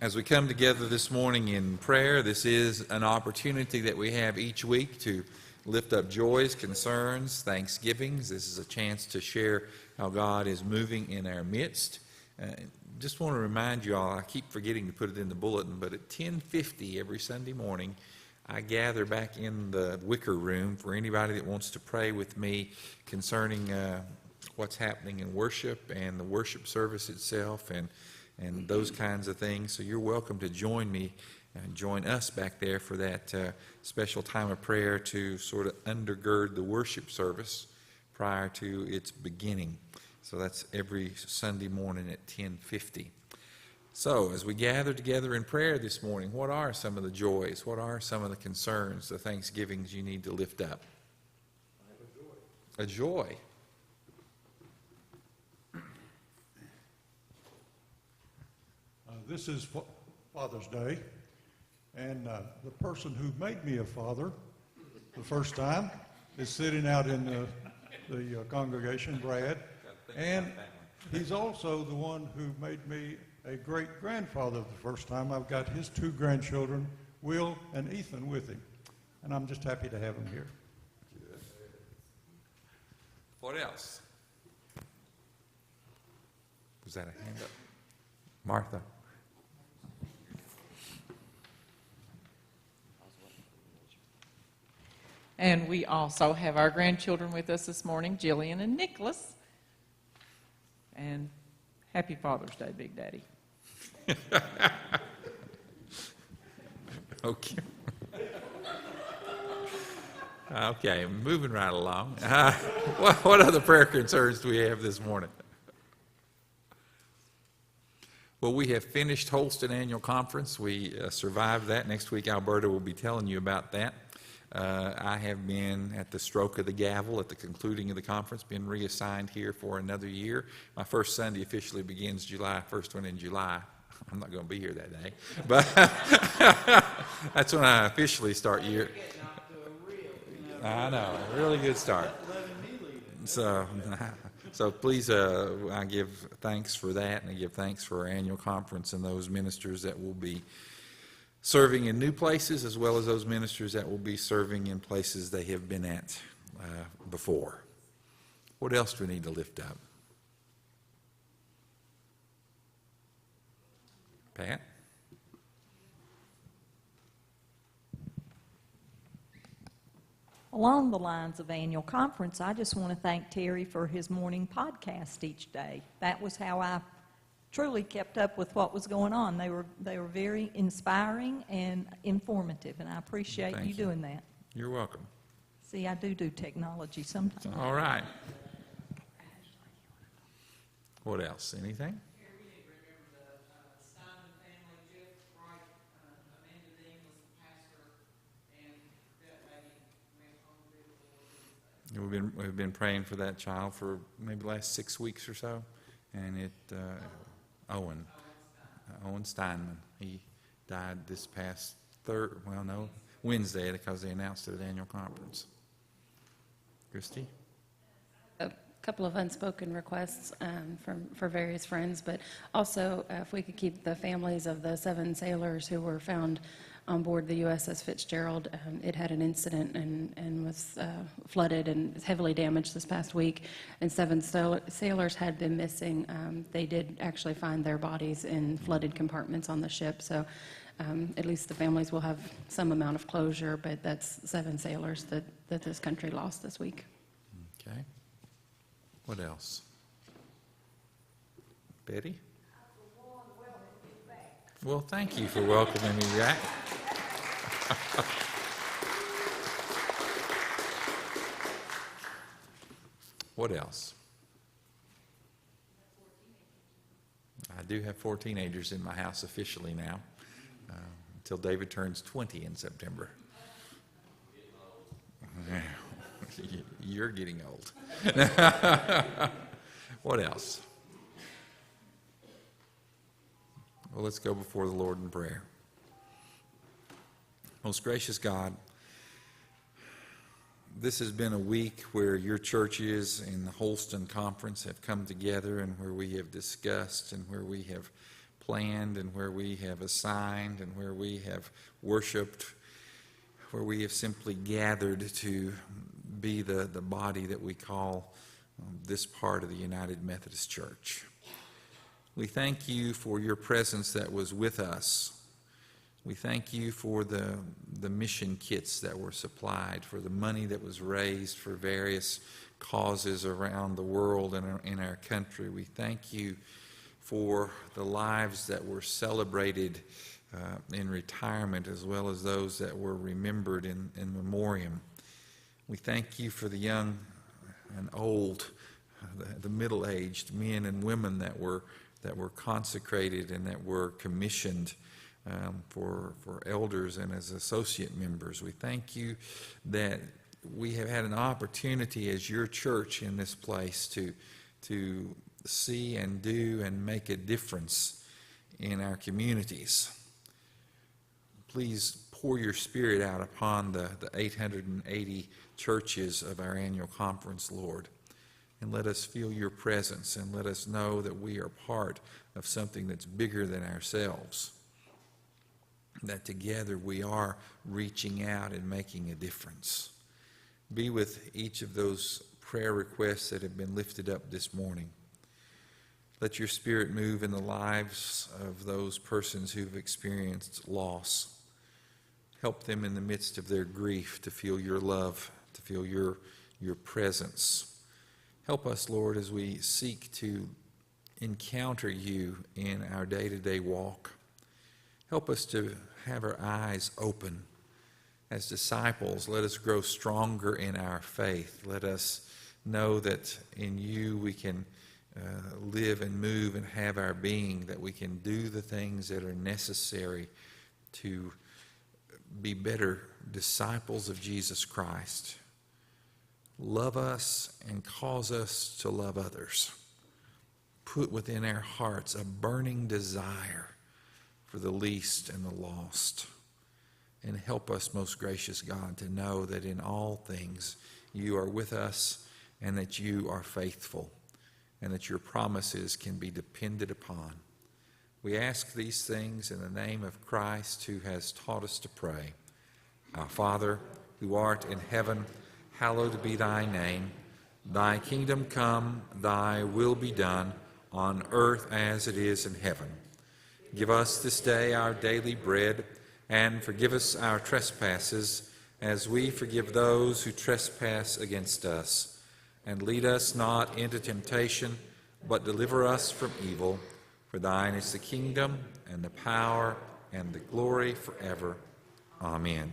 As we come together this morning in prayer, this is an opportunity that we have each week to lift up joys, concerns, thanksgivings. This is a chance to share how God is moving in our midst. Just want to remind you all, I keep forgetting to put it in the bulletin, but at 10:50 every Sunday morning, I gather back in the Wicker Room for anybody that wants to pray with me concerning what's happening in worship and the worship service itself and those kinds of things. So you're welcome to join me and join us back there for that special time of prayer to sort of undergird the worship service prior to its beginning. So that's every Sunday morning at 10:50. So as we gather together in prayer this morning, what are some of the joys? What are some of the concerns, the thanksgivings you need to lift up? I have a joy. A joy. This is Father's Day, and the person who made me a father the first time is sitting out in the congregation, Brad, and he's also the one who made me a great-grandfather the first time. I've got his two grandchildren, Will and Ethan, with him, and I'm just happy to have them here. What else? Was that a hand up? Martha. And we also have our grandchildren with us this morning, Jillian and Nicholas. And happy Father's Day, Big Daddy. Okay. Okay, moving right along. What other prayer concerns do we have this morning? Well, we have finished Holston Annual Conference. We survived that. Next week, Alberta will be telling you about that. I have been at the stroke of the gavel at the concluding of the conference, been reassigned here for another year. My first Sunday officially begins July, first one in July. I'm not going to be here that day, but that's when I officially start year. I know, a really good start. So please, I give thanks for that, and I give thanks for our annual conference and those ministers that will be serving in new places, as well as those ministers that will be serving in places they have been at before. What else do we need to lift up? Pat? Along the lines of annual conference, I just want to thank Terry for his morning podcast each day. That was how I truly kept up with what was going on. They were very inspiring and informative, and I appreciate you doing that. You're welcome. See, I do technology sometimes. All right. What else? Anything? We've been praying for that child for maybe the last 6 weeks or so, and Owen Steinman. He died this past Wednesday because they announced it at the annual conference. Christy? A couple of unspoken requests for various friends, but also if we could keep the families of the 7 sailors who were found on board the USS Fitzgerald. It had an incident and was flooded and heavily damaged this past week, and 7 sailors had been missing. They did actually find their bodies in flooded compartments on the ship, so at least the families will have some amount of closure, but that's 7 sailors that this country lost this week. Okay. What else? Betty? Well, thank you for welcoming me back. What else? I do have 4 teenagers in my house officially now, until David turns 20 in September. You're getting old. What else? Well, let's go before the Lord in prayer. Most gracious God, this has been a week where your churches in the Holston Conference have come together and where we have discussed and where we have planned and where we have assigned and where we have worshiped, where we have simply gathered to be the body that we call this part of the United Methodist Church. We thank you for your presence that was with us. We thank you for the mission kits that were supplied, for the money that was raised for various causes around the world and in our country. We thank you for the lives that were celebrated in retirement, as well as those that were remembered in memoriam. We thank you for the young and old, the middle-aged men and women that were consecrated and that were commissioned for elders and as associate members. We thank you that we have had an opportunity as your church in this place to see and do and make a difference in our communities. Please pour your Spirit out upon the 880 churches of our annual conference, Lord, and let us feel your presence and let us know that we are part of something that's bigger than ourselves, that together we are reaching out and making a difference. Be with each of those prayer requests that have been lifted up this morning. Let your Spirit move in the lives of those persons who've experienced loss. Help them in the midst of their grief to feel your love, to feel your presence. Help us, Lord, as we seek to encounter you in our day-to-day walk. Help us to have our eyes open. As disciples, let us grow stronger in our faith. Let us know that in you we can live and move and have our being, that we can do the things that are necessary to be better disciples of Jesus Christ. Love us and cause us to love others. Put within our hearts a burning desire for the least and the lost. And help us, most gracious God, to know that in all things you are with us and that you are faithful and that your promises can be depended upon. We ask these things in the name of Christ, who has taught us to pray. Our Father, who art in heaven, hallowed be thy name. Thy kingdom come, thy will be done, on earth as it is in heaven. Give us this day our daily bread, and forgive us our trespasses, as we forgive those who trespass against us. And lead us not into temptation, but deliver us from evil. For thine is the kingdom, and the power, and the glory forever. Amen.